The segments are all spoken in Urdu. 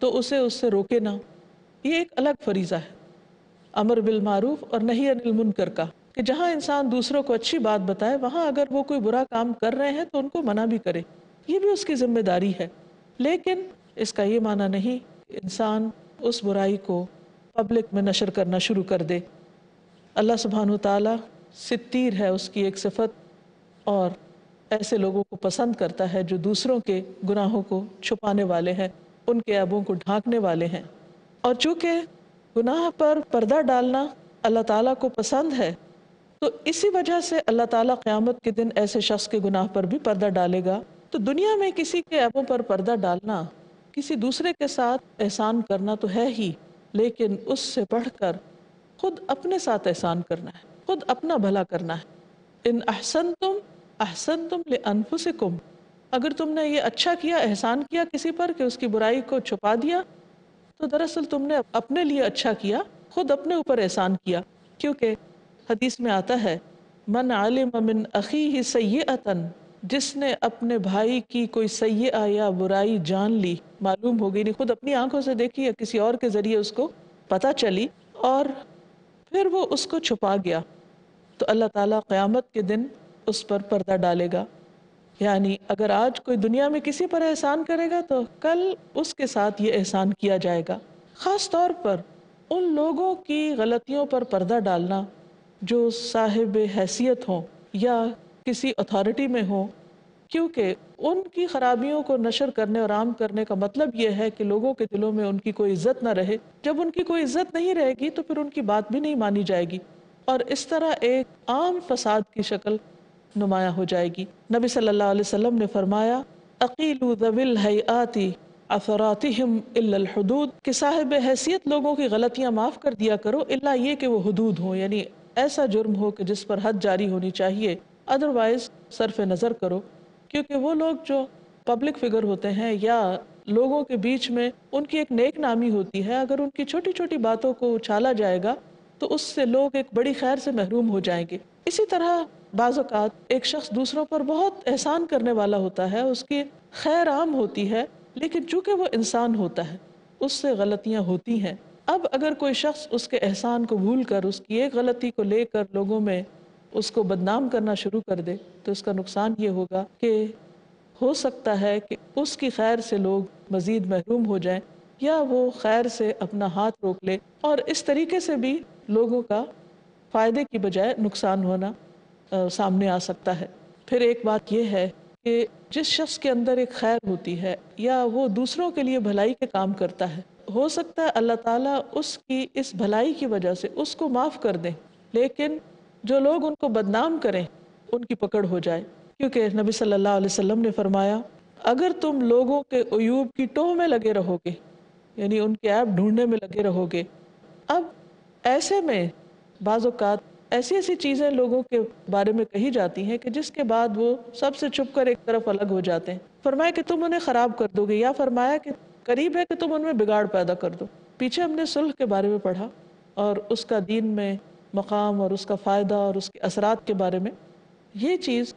تو اسے اس سے روکے نہ، یہ ایک الگ فریضہ ہے۔ امر بالمعروف اور نہی عن المنکر کا، کہ جہاں انسان دوسروں کو اچھی بات بتائے وہاں اگر وہ کوئی برا کام کر رہے ہیں تو ان کو منع بھی کرے، یہ بھی اس کی ذمہ داری ہے۔ لیکن اس کا یہ معنی نہیں کہ انسان اس برائی کو پبلک میں نشر کرنا شروع کر دے۔ اللہ سبحانہ وتعالیٰ ستیر ہے اس کی ایک صفت، اور ایسے لوگوں کو پسند کرتا ہے جو دوسروں کے گناہوں کو چھپانے والے ہیں، ان کے عیبوں کو ڈھانکنے والے ہیں۔ اور چونکہ گناہ پر پردہ ڈالنا اللہ تعالیٰ کو پسند ہے، تو اسی وجہ سے اللہ تعالیٰ قیامت کے دن ایسے شخص کے گناہ پر بھی پردہ ڈالے گا۔ تو دنیا میں کسی کے عیبوں پر پردہ ڈالنا کسی دوسرے کے ساتھ احسان کرنا تو ہے ہی، لیکن اس سے بڑھ کر خود اپنے ساتھ احسان کرنا ہے، خود اپنا بھلا کرنا ہے۔ ان احسنتم احسنتم لانفسکم، اگر تم نے یہ اچھا کیا، احسان کیا کسی پر کہ اس کی برائی کو چھپا دیا، تو دراصل تم نے اپنے لیے اچھا کیا، خود اپنے اوپر احسان کیا۔ کیونکہ حدیث میں آتا ہے من علم من اخیہ سیئۃ، جس نے اپنے بھائی کی کوئی سیئہ یا برائی جان لی، معلوم ہو گئی، نہیں خود اپنی آنکھوں سے دیکھی یا کسی اور کے ذریعے اس کو پتہ چلی، اور پھر وہ اس کو چھپا گیا، تو اللہ تعالیٰ قیامت کے دن اس پر پردہ ڈالے گا۔ یعنی اگر آج کوئی دنیا میں کسی پر احسان کرے گا تو کل اس کے ساتھ یہ احسان کیا جائے گا۔ خاص طور پر ان لوگوں کی غلطیوں پر پردہ ڈالنا جو صاحب حیثیت ہوں یا کسی اتھارٹی میں ہوں، کیونکہ ان کی خرابیوں کو نشر کرنے اور عام کرنے کا مطلب یہ ہے کہ لوگوں کے دلوں میں ان کی کوئی عزت نہ رہے۔ جب ان کی کوئی عزت نہیں رہے گی تو پھر ان کی بات بھی نہیں مانی جائے گی، اور اس طرح ایک عام فساد کی شکل نمایاں ہو جائے گی۔ نبی صلی اللہ علیہ وسلم نے فرمایا اقیلوا ذوی الہیئات عثراتہم الا الحدود، کہ صاحب حیثیت لوگوں کی غلطیاں معاف کر دیا کرو، الا یہ کہ وہ حدود ہوں، یعنی ایسا جرم ہو کہ جس پر حد جاری ہونی چاہیے، ادروائز صرف نظر کرو۔ کیونکہ وہ لوگ جو پبلک فگر ہوتے ہیں یا لوگوں کے بیچ میں ان کی ایک نیک نامی ہوتی ہے، اگر ان کی چھوٹی چھوٹی باتوں کو اچھالا جائے گا تو اس سے لوگ ایک بڑی خیر سے محروم ہو جائیں گے۔ اسی طرح بعض اوقات ایک شخص دوسروں پر بہت احسان کرنے والا ہوتا ہے، اس کی خیر عام ہوتی ہے، لیکن چونکہ وہ انسان ہوتا ہے اس سے غلطیاں ہوتی ہیں۔ اب اگر کوئی شخص اس کے احسان کو بھول کر اس کی ایک غلطی کو لے کر لوگوں میں اس کو بدنام کرنا شروع کر دے تو اس کا نقصان یہ ہوگا کہ ہو سکتا ہے کہ اس کی خیر سے لوگ مزید محروم ہو جائیں، یا وہ خیر سے اپنا ہاتھ روک لے، اور اس طریقے سے بھی لوگوں کا فائدے کی بجائے نقصان ہونا سامنے آ سکتا ہے۔ پھر ایک بات یہ ہے کہ جس شخص کے اندر ایک خیر ہوتی ہے یا وہ دوسروں کے لیے بھلائی کے کام کرتا ہے، ہو سکتا ہے اللہ تعالیٰ اس کی اس بھلائی کی وجہ سے اس کو معاف کر دیں، لیکن جو لوگ ان کو بدنام کریں ان کی پکڑ ہو جائے۔ کیونکہ نبی صلی اللہ علیہ وسلم نے فرمایا اگر تم لوگوں کے عیوب کی ٹوہ میں لگے رہو گے، یعنی ان کے عیب ڈھونڈنے میں لگے رہو گے، اب ایسے میں بعض اوقات ایسی ایسی چیزیں لوگوں کے بارے میں کہی جاتی ہیں کہ جس کے بعد وہ سب سے چھپ کر ایک طرف الگ ہو جاتے ہیں۔ فرمایا کہ تم انہیں خراب کر دو گے، یا فرمایا کہ قریب ہے کہ تم ان میں بگاڑ پیدا کر دو۔ پیچھے ہم نے صلح کے بارے میں پڑھا اور اس کا دین میں مقام اور اس کا فائدہ اور اس کے اثرات کے بارے میں۔ یہ چیز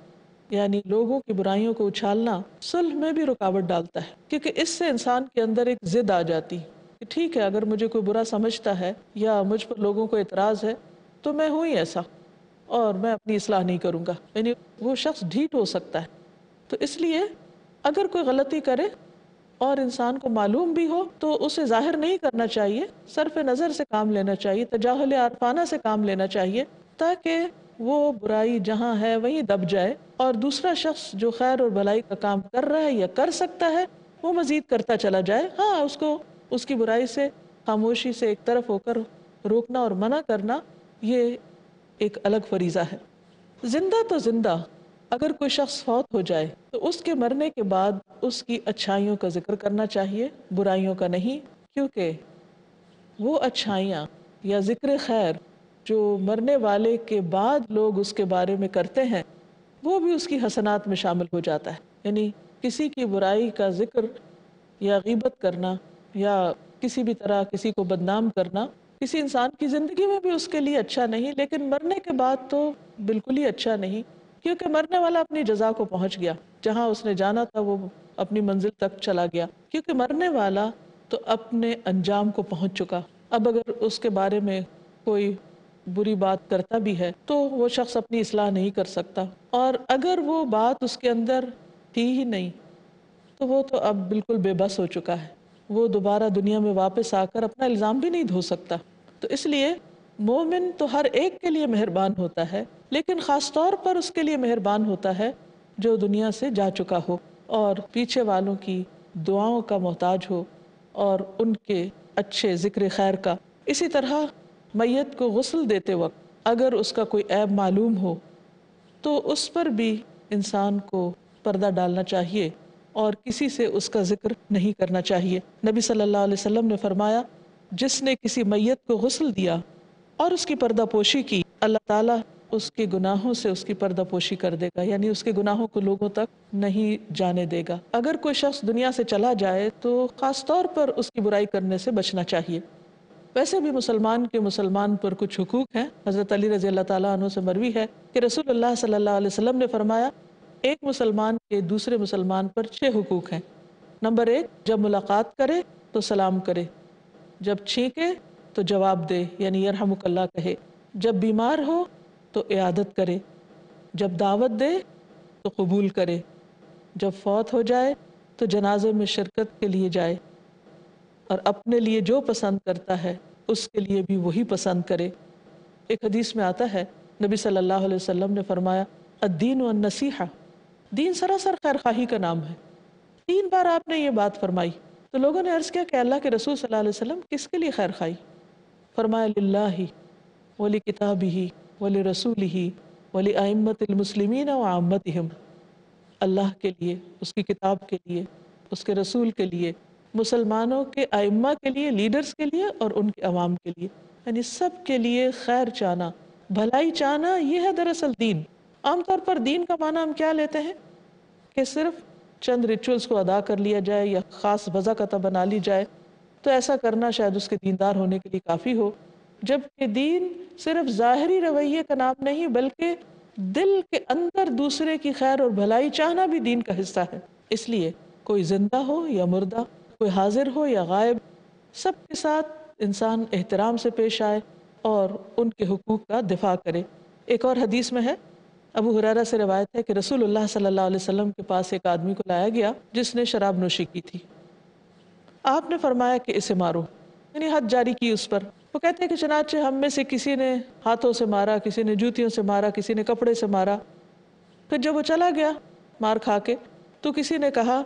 یعنی لوگوں کی برائیوں کو اچھالنا صلح میں بھی رکاوٹ ڈالتا ہے، کیونکہ اس سے انسان کے اندر ایک ضد آ جاتی کہ ٹھیک ہے اگر مجھے کوئی برا سمجھتا ہے یا مجھ پر لوگوں کو اعتراض ہے تو میں ہوں ہی ایسا، اور میں اپنی اصلاح نہیں کروں گا، یعنی وہ شخص ڈھیٹ ہو سکتا ہے۔ تو اس لیے اگر کوئی غلطی کرے اور انسان کو معلوم بھی ہو تو اسے ظاہر نہیں کرنا چاہیے، صرف نظر سے کام لینا چاہیے، تجاہل عارفانہ سے کام لینا چاہیے، تاکہ وہ برائی جہاں ہے وہیں دب جائے، اور دوسرا شخص جو خیر اور بھلائی کا کام کر رہا ہے یا کر سکتا ہے وہ مزید کرتا چلا جائے۔ ہاں، اس کو اس کی برائی سے خاموشی سے ایک طرف ہو کر روکنا اور منع کرنا یہ ایک الگ فریضہ ہے۔ زندہ تو زندہ اگر کوئی شخص فوت ہو جائے تو اس کے مرنے کے بعد اس کی اچھائیوں کا ذکر کرنا چاہیے، برائیوں کا نہیں، کیونکہ وہ اچھائیاں یا ذکر خیر جو مرنے والے کے بعد لوگ اس کے بارے میں کرتے ہیں وہ بھی اس کی حسنات میں شامل ہو جاتا ہے۔ یعنی کسی کی برائی کا ذکر یا غیبت کرنا یا کسی بھی طرح کسی کو بدنام کرنا کسی انسان کی زندگی میں بھی اس کے لیے اچھا نہیں، لیکن مرنے کے بعد تو بالکل ہی اچھا نہیں، کیونکہ مرنے والا اپنی جزا کو پہنچ گیا، جہاں اس نے جانا تھا وہ اپنی منزل تک چلا گیا۔ کیونکہ مرنے والا تو اپنے انجام کو پہنچ چکا. اب اگر اس کے بارے میں کوئی بری بات کرتا بھی ہے تو وہ شخص اپنی اصلاح نہیں کر سکتا، اور اگر وہ بات اس کے اندر تھی ہی نہیں تو وہ تو اب بالکل بے بس ہو چکا ہے. وہ دوبارہ دنیا میں واپس آ کر اپنا الزام بھی نہیں دھو سکتا. تو اس لیے مومن تو ہر ایک کے لیے مہربان ہوتا ہے، لیکن خاص طور پر اس کے لیے مہربان ہوتا ہے جو دنیا سے جا چکا ہو اور پیچھے والوں کی دعاؤں کا محتاج ہو اور ان کے اچھے ذکر خیر کا. اسی طرح میت کو غسل دیتے وقت اگر اس کا کوئی عیب معلوم ہو تو اس پر بھی انسان کو پردہ ڈالنا چاہیے اور کسی سے اس کا ذکر نہیں کرنا چاہیے. نبی صلی اللہ علیہ وسلم نے فرمایا، جس نے کسی میت کو غسل دیا اور اس کی پردہ پوشی کی، اللہ تعالیٰ اس کے گناہوں سے اس کی پردہ پوشی کر دے گا، یعنی اس کے گناہوں کو لوگوں تک نہیں جانے دے گا. اگر کوئی شخص دنیا سے چلا جائے تو خاص طور پر اس کی برائی کرنے سے بچنا چاہیے. ویسے بھی مسلمان کے مسلمان پر کچھ حقوق ہیں. حضرت علی رضی اللہ تعالیٰ عنہ سے مروی ہے کہ رسول اللہ صلی اللہ علیہ وسلم نے فرمایا، ایک مسلمان کے دوسرے مسلمان پر 6 حقوق ہیں. نمبر 1، جب ملاقات کرے تو سلام کرے، جب چھینکے تو جواب دے یعنی یرحمک اللہ کہے، جب بیمار ہو تو عیادت کرے، جب دعوت دے تو قبول کرے، جب فوت ہو جائے تو جنازے میں شرکت کے لیے جائے، اور اپنے لیے جو پسند کرتا ہے اس کے لیے بھی وہی پسند کرے. ایک حدیث میں آتا ہے نبی صلی اللہ علیہ وسلم نے فرمایا، الدین والنصیحہ، دین سراسر خیر خواہی کا نام ہے. 3 بار آپ نے یہ بات فرمائی تو لوگوں نے عرض کیا کہ اللہ کے رسول صلی اللہ علیہ وسلم کس کے لیے خیر خواہی؟ فرمایا، للہ ولکتابہ ولرسولہ ولائمۃ المسلمین وعامتہم، اللہ کے لیے، اس کی کتاب کے لیے، اس کے رسول کے لیے، مسلمانوں کے ائمہ کے لیے، لیڈرز کے لیے، اور ان کے عوام کے لیے، یعنی سب کے لیے خیر چاہنا، بھلائی چاہنا. یہ ہے دراصل دین. عام طور پر دین کا معنی ہم کیا لیتے ہیں کہ صرف چند ریچولز کو ادا کر لیا جائے یا خاص وضاقتہ بنا لی جائے تو ایسا کرنا شاید اس کے دیندار ہونے کے لیے کافی ہو، جبکہ دین صرف ظاہری رویے کا نام نہیں بلکہ دل کے اندر دوسرے کی خیر اور بھلائی چاہنا بھی دین کا حصہ ہے. اس لیے کوئی زندہ ہو یا مردہ، کوئی حاضر ہو یا غائب، سب کے ساتھ انسان احترام سے پیش آئے اور ان کے حقوق کا دفاع کرے. ایک اور حدیث میں ہے، ابو ہریرہ سے روایت ہے کہ رسول اللہ صلی اللہ علیہ وسلم کے پاس ایک آدمی کو لایا گیا جس نے شراب نوشی کی تھی. آپ نے فرمایا کہ اسے مارو، یعنی حد جاری کی اس پر. وہ کہتے ہیں کہ چنانچہ ہم میں سے کسی نے ہاتھوں سے مارا، کسی نے جوتیوں سے مارا، کسی نے کپڑے سے مارا. پھر جب وہ چلا گیا مار کھا کے تو کسی نے کہا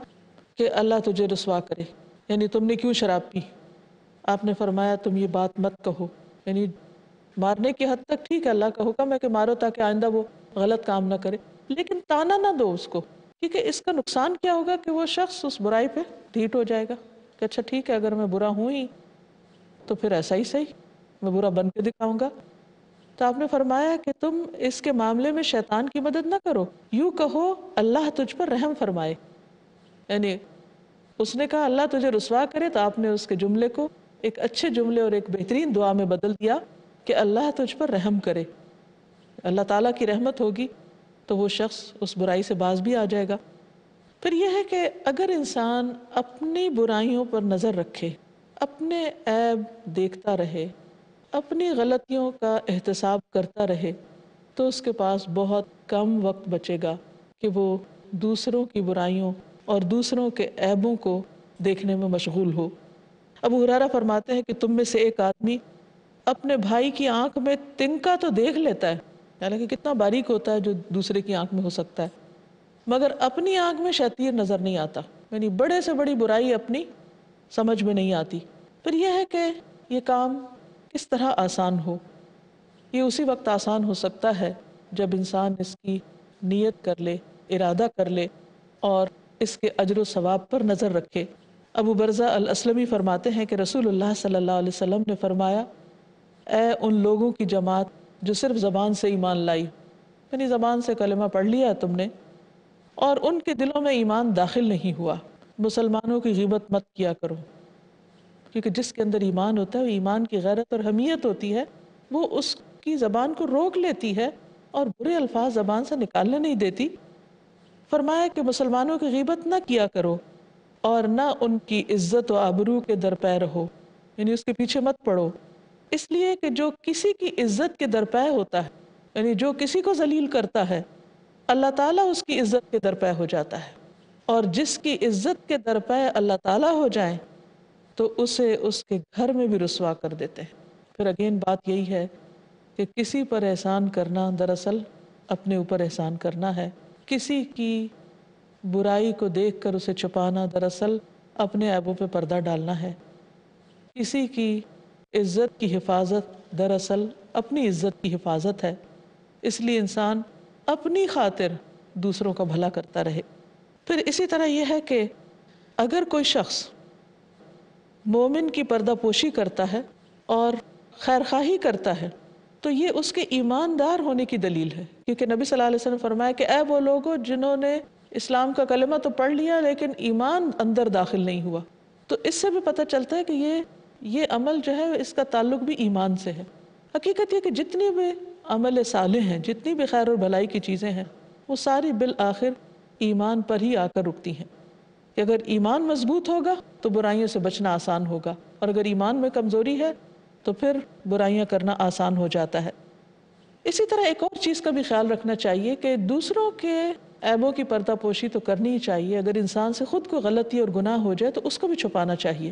کہ اللہ تجھے رسوا کرے، یعنی تم نے کیوں شراب پی؟ آپ نے فرمایا تم یہ بات مت کہو، یعنی مارنے کی حد تک ٹھیک ہے، اللہ کا حکم ہے کہ مارو تاکہ آئندہ وہ غلط کام نہ کرے، لیکن تانا نہ دو اس کو، کیونکہ اس کا نقصان کیا ہوگا کہ وہ شخص اس برائی پہ ڈھیٹ ہو جائے گا کہ اچھا ٹھیک ہے، اگر میں برا ہوں ہی تو پھر ایسا ہی صحیح، میں برا بن کے دکھاؤں گا. تو آپ نے فرمایا کہ تم اس کے معاملے میں شیطان کی مدد نہ کرو، یوں کہو اللہ تجھ پر رحم فرمائے. یعنی اس نے کہا اللہ تجھے رسوا کرے تو آپ نے اس کے جملے کو ایک اچھے جملے اور ایک بہترین دعا میں بدل دیا کہ اللہ تجھ پر رحم کرے. اللہ تعالیٰ کی رحمت ہوگی تو وہ شخص اس برائی سے باز بھی آ جائے گا. پھر یہ ہے کہ اگر انسان اپنی برائیوں پر نظر رکھے، اپنے عیب دیکھتا رہے، اپنی غلطیوں کا احتساب کرتا رہے تو اس کے پاس بہت کم وقت بچے گا کہ وہ دوسروں کی برائیوں اور دوسروں کے عیبوں کو دیکھنے میں مشغول ہو. ابو ہریرہ فرماتے ہیں کہ تم میں سے ایک آدمی اپنے بھائی کی آنکھ میں تنکا تو دیکھ لیتا ہے، حالانکہ کتنا باریک ہوتا ہے جو دوسرے کی آنکھ میں ہو سکتا ہے، مگر اپنی آنکھ میں شتیر نظر نہیں آتا، یعنی بڑے سے بڑی برائی اپنی سمجھ میں نہیں آتی. پھر یہ ہے کہ یہ کام کس طرح آسان ہو؟ یہ اسی وقت آسان ہو سکتا ہے جب انسان اس کی نیت کر لے، ارادہ کر لے اور اس کے اجر و ثواب پر نظر رکھے. ابو برزہ الاسلمی فرماتے ہیں کہ رسول اللہ صلی اللہ علیہ وسلم نے فرمایا، اے ان لوگوں کی جماعت جو صرف زبان سے ایمان لائی، یعنی زبان سے کلمہ پڑھ لیا ہے تم نے اور ان کے دلوں میں ایمان داخل نہیں ہوا، مسلمانوں کی غیبت مت کیا کرو، کیونکہ جس کے اندر ایمان ہوتا ہے وہ ایمان کی غیرت اور حمیت ہوتی ہے، وہ اس کی زبان کو روک لیتی ہے اور برے الفاظ زبان سے نکالنے نہیں دیتی. فرمایا کہ مسلمانوں کی غیبت نہ کیا کرو اور نہ ان کی عزت و آبرو کے درپے رہو، یعنی اس کے پیچھے مت پڑو، اس لیے کہ جو کسی کی عزت کے درپے ہوتا ہے، یعنی جو کسی کو ذلیل کرتا ہے، اللہ تعالیٰ اس کی عزت کے درپے ہو جاتا ہے، اور جس کی عزت کے درپے اللہ تعالیٰ ہو جائیں تو اسے اس کے گھر میں بھی رسوا کر دیتے ہیں۔ پھر اگین بات یہی ہے کہ کسی پر احسان کرنا دراصل اپنے اوپر احسان کرنا ہے، کسی کی برائی کو دیکھ کر اسے چھپانا دراصل اپنے عیبوں پہ پردہ ڈالنا ہے، کسی کی عزت کی حفاظت دراصل اپنی عزت کی حفاظت ہے، اس لیے انسان اپنی خاطر دوسروں کا بھلا کرتا رہے۔ پھر اسی طرح یہ ہے کہ اگر کوئی شخص مومن کی پردہ پوشی کرتا ہے اور خیرخواہی کرتا ہے تو یہ اس کے ایماندار ہونے کی دلیل ہے، کیونکہ نبی صلی اللہ علیہ وسلم نے فرمایا کہ اے وہ لوگوں جنہوں نے اسلام کا کلمہ تو پڑھ لیا لیکن ایمان اندر داخل نہیں ہوا۔ تو اس سے بھی پتہ چلتا ہے کہ یہ عمل جو ہے اس کا تعلق بھی ایمان سے ہے۔ حقیقت یہ کہ جتنی بھی عمل صالح ہیں، جتنی بھی خیر اور بھلائی کی چیزیں ہیں، وہ ساری بالآخر ایمان پر ہی آ کر رکتی ہیں، کہ اگر ایمان مضبوط ہوگا تو برائیوں سے بچنا آسان ہوگا، اور اگر ایمان میں کمزوری ہے تو پھر برائیاں کرنا آسان ہو جاتا ہے۔ اسی طرح ایک اور چیز کا بھی خیال رکھنا چاہیے کہ دوسروں کے عیبوں کی پردہ پوشی تو کرنی ہی چاہیے، اگر انسان سے خود کو غلطی اور گناہ ہو جائے تو اس کو بھی چھپانا چاہیے،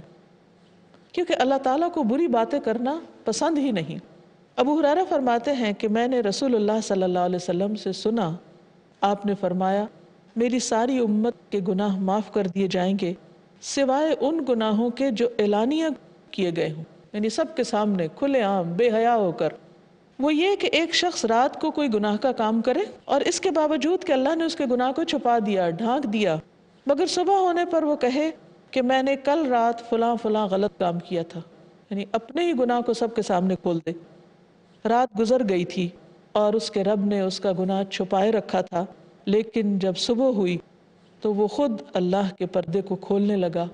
کیونکہ اللہ تعالیٰ کو بری باتیں کرنا پسند ہی نہیں۔ ابو ہریرہ فرماتے ہیں کہ میں نے رسول اللہ صلی اللہ علیہ وسلم سے سنا، آپ نے فرمایا میری ساری امت کے گناہ معاف کر دیے جائیں گے سوائے ان گناہوں کے جو اعلانیہ کیے گئے ہوں، یعنی سب کے سامنے کھلے عام بے حیا ہو کر۔ وہ یہ کہ ایک شخص رات کو کوئی گناہ کا کام کرے اور اس کے باوجود کہ اللہ نے اس کے گناہ کو چھپا دیا، ڈھانک دیا، مگر صبح ہونے پر وہ کہے کہ میں نے کل رات فلاں فلاں غلط کام کیا تھا، یعنی اپنے ہی گناہ کو سب کے سامنے کھول دے۔ رات گزر گئی تھی اور اس کے رب نے اس کا گناہ چھپائے رکھا تھا، لیکن جب صبح ہوئی تو وہ خود اللہ کے پردے کو کھولنے لگا،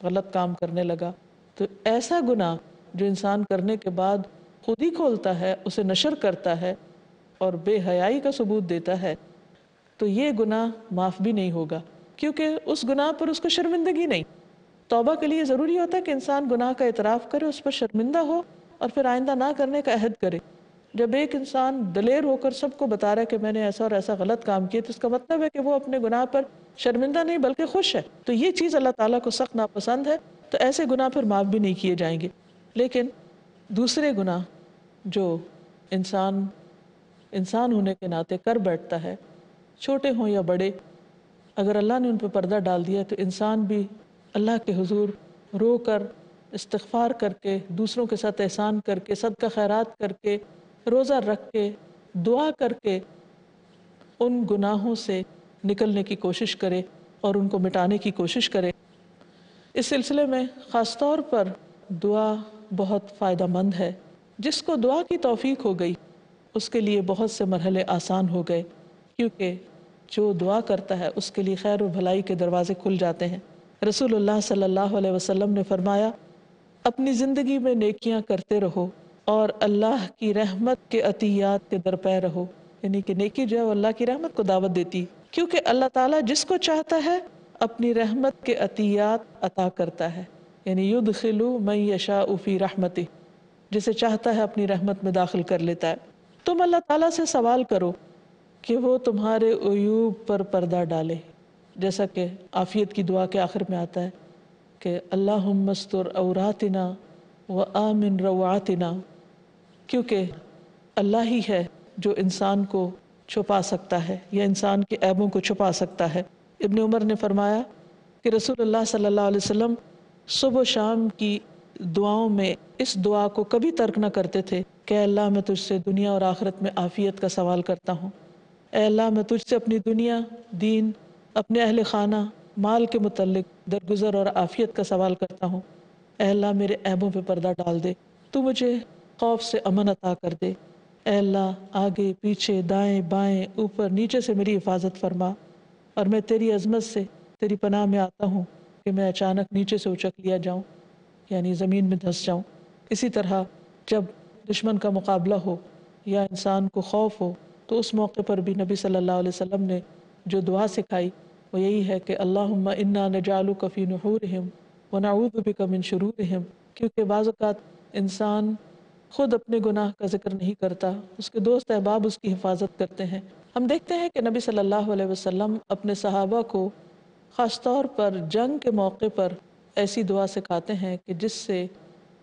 غلط کام کرنے لگا۔ تو ایسا گناہ جو انسان کرنے کے بعد خود ہی کھولتا ہے، اسے نشر کرتا ہے اور بے حیائی کا ثبوت دیتا ہے، تو یہ گناہ معاف بھی نہیں ہوگا، کیونکہ اس گناہ پر اس کو شرمندگی نہیں۔ توبہ کے لیے ضروری ہوتا ہے کہ انسان گناہ کا اعتراف کرے، اس پر شرمندہ ہو اور پھر آئندہ نہ کرنے کا عہد کرے۔ جب ایک انسان دلیر ہو کر سب کو بتا رہا ہے کہ میں نے ایسا اور ایسا غلط کام کیا، تو اس کا مطلب ہے کہ وہ اپنے گناہ پر شرمندہ نہیں بلکہ خوش ہے، تو یہ چیز اللہ تعالیٰ کو سخت ناپسند ہے، تو ایسے گناہ پھر معاف بھی نہیں کیے جائیں گے۔ لیکن دوسرے گناہ جو انسان ہونے کے ناطے کر بیٹھتا ہے، چھوٹے ہوں یا بڑے، اگر اللہ نے ان پہ پردہ ڈال دیا تو انسان بھی اللہ کے حضور رو کر، استغفار کر کے، دوسروں کے ساتھ احسان کر کے، صدقہ خیرات کر کے، روزہ رکھ کے، دعا کر کے ان گناہوں سے نکلنے کی کوشش کرے اور ان کو مٹانے کی کوشش کرے۔ اس سلسلے میں خاص طور پر دعا بہت فائدہ مند ہے۔ جس کو دعا کی توفیق ہو گئی اس کے لیے بہت سے مرحلے آسان ہو گئے، کیونکہ جو دعا کرتا ہے اس کے لیے خیر و بھلائی کے دروازے کھل جاتے ہیں۔ رسول اللہ صلی اللہ علیہ وسلم نے فرمایا اپنی زندگی میں نیکیاں کرتے رہو اور اللہ کی رحمت کے عطیات کے درپے رہو، یعنی کہ نیکی جو ہے وہ اللہ کی رحمت کو دعوت دیتی، کیونکہ اللہ تعالیٰ جس کو چاہتا ہے اپنی رحمت کے عطیات عطا کرتا ہے، یعنی یدخل من یشاء فی رحمتہ، جسے چاہتا ہے اپنی رحمت میں داخل کر لیتا ہے۔ تم اللہ تعالیٰ سے سوال کرو کہ وہ تمہارے عیوب پر پردہ ڈالے، جیسا کہ عافیت کی دعا کے آخر میں آتا ہے کہ اللہم استر عوراتنا وآمن روعاتنا، کیونکہ اللہ ہی ہے جو انسان کو چھپا سکتا ہے یا انسان کے عیبوں کو چھپا سکتا ہے۔ ابن عمر نے فرمایا کہ رسول اللہ صلی اللہ علیہ وسلم صبح و شام کی دعاؤں میں اس دعا کو کبھی ترک نہ کرتے تھے کہ اے اللہ میں تجھ سے دنیا اور آخرت میں عافیت کا سوال کرتا ہوں، اے اللہ میں تجھ سے اپنی دنیا، دین، اپنے اہل خانہ، مال کے متعلق درگزر اور عافیت کا سوال کرتا ہوں، اے اللہ میرے عیبوں پہ پردہ ڈال دے، تو مجھے خوف سے امن عطا کر دے، اے اللہ آگے پیچھے دائیں بائیں اوپر نیچے سے میری حفاظت فرما، اور میں تیری عظمت سے تیری پناہ میں آتا ہوں کہ میں اچانک نیچے سے اچک لیا جاؤں، یعنی زمین میں دھنس جاؤں۔ اسی طرح جب دشمن کا مقابلہ ہو یا انسان کو خوف ہو تو اس موقع پر بھی نبی صلی اللہ علیہ وسلم نے جو دعا سکھائی وہ یہی ہے کہ اللہم انا نجعلک فی نحورہم ونعوذ بک من شرورہم، کیونکہ بعض اوقات انسان خود اپنے گناہ کا ذکر نہیں کرتا، اس کے دوست احباب اس کی حفاظت کرتے ہیں۔ ہم دیکھتے ہیں کہ نبی صلی اللہ علیہ وسلم اپنے صحابہ کو خاص طور پر جنگ کے موقع پر ایسی دعا سکھاتے ہیں کہ جس سے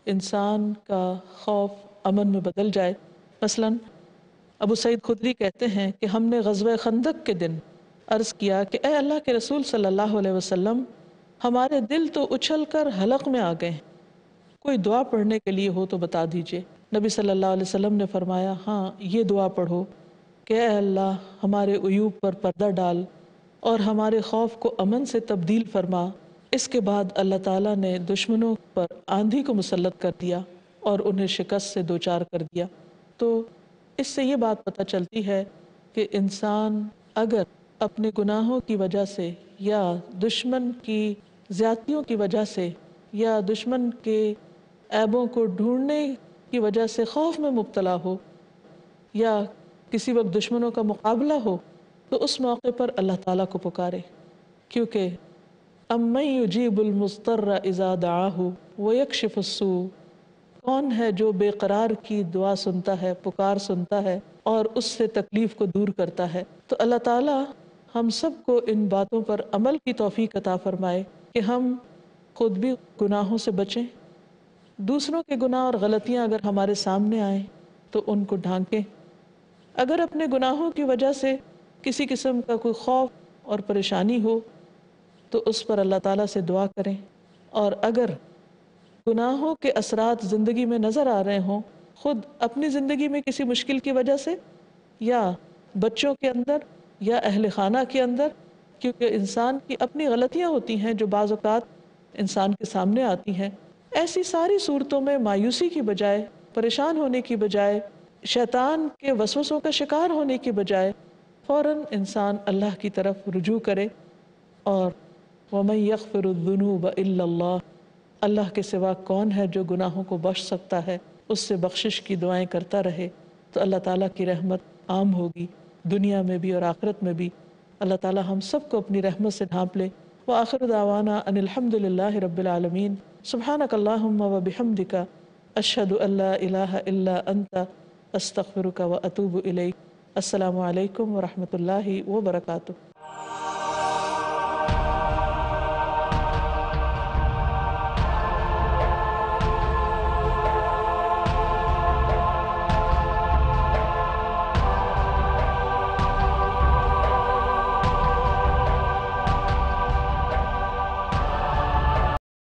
انسان کا خوف امن میں بدل جائے۔ مثلا ابو سعید خدری کہتے ہیں کہ ہم نے غزوہ خندق کے دن عرض کیا کہ اے اللہ کے رسول صلی اللہ علیہ وسلم، ہمارے دل تو اچھل کر حلق میں آ گئے ہیں، کوئی دعا پڑھنے کے لیے ہو تو بتا دیجئے۔ نبی صلی اللہ علیہ وسلم نے فرمایا ہاں یہ دعا پڑھو کہ اے اللہ ہمارے عیوب پر پردہ ڈال اور ہمارے خوف کو امن سے تبدیل فرما۔ اس کے بعد اللہ تعالیٰ نے دشمنوں پر آندھی کو مسلط کر دیا اور انہیں شکست سے دوچار کر دیا۔ تو اس سے یہ بات پتہ چلتی ہے کہ انسان اگر اپنے گناہوں کی وجہ سے یا دشمن کی زیادتیوں کی وجہ سے یا دشمن کے عیبوں کو ڈھونڈنے کی وجہ سے خوف میں مبتلا ہو یا کسی وقت دشمنوں کا مقابلہ ہو، تو اس موقع پر اللہ تعالیٰ کو پکارے، کیونکہ اَمَّن يُجِيبُ الْمُضْطَرَّ إِذَا دَعَاهُ وَيَكْشِفُ السُّوءَ، کون ہے جو بے قرار کی دعا سنتا ہے، پکار سنتا ہے اور اس سے تکلیف کو دور کرتا ہے۔ تو اللہ تعالیٰ ہم سب کو ان باتوں پر عمل کی توفیق عطا فرمائے کہ ہم خود بھی گناہوں سے بچیں، دوسروں کے گناہ اور غلطیاں اگر ہمارے سامنے آئیں تو ان کو ڈھانکیں۔ اگر اپنے گناہوں کی وجہ سے کسی قسم کا کوئی خوف اور پریشانی ہو تو اس پر اللہ تعالیٰ سے دعا کریں، اور اگر گناہوں کے اثرات زندگی میں نظر آ رہے ہوں، خود اپنی زندگی میں کسی مشکل کی وجہ سے یا بچوں کے اندر یا اہل خانہ کے اندر، کیونکہ انسان کی اپنی غلطیاں ہوتی ہیں جو بعض اوقات انسان کے سامنے آتی ہیں، ایسی ساری صورتوں میں مایوسی کی بجائے، پریشان ہونے کی بجائے، شیطان کے وسوسوں کا شکار ہونے کی بجائے فوراً انسان اللہ کی طرف رجوع کرے، اور وَمَن يَغْفِرُ الذُّنُوبَ إِلَّا اللَّهُ، اللہ کے سوا کون ہے جو گناہوں کو بخش سکتا ہے، اس سے بخشش کی دعائیں کرتا رہے تو اللہ تعالیٰ کی رحمت عام ہوگی، دنیا میں بھی اور آخرت میں بھی۔ اللہ تعالیٰ ہم سب کو اپنی رحمت سے ڈھانپ لے۔ وآخر دعوانا ان الحمد للہ رب العالمین۔ سبحانک اللہم وبحمدک، اشہد ان لا الہ الا انت، استغفرک واتوب الیک۔ السلام علیکم ورحمۃ اللہ وبرکاتہ۔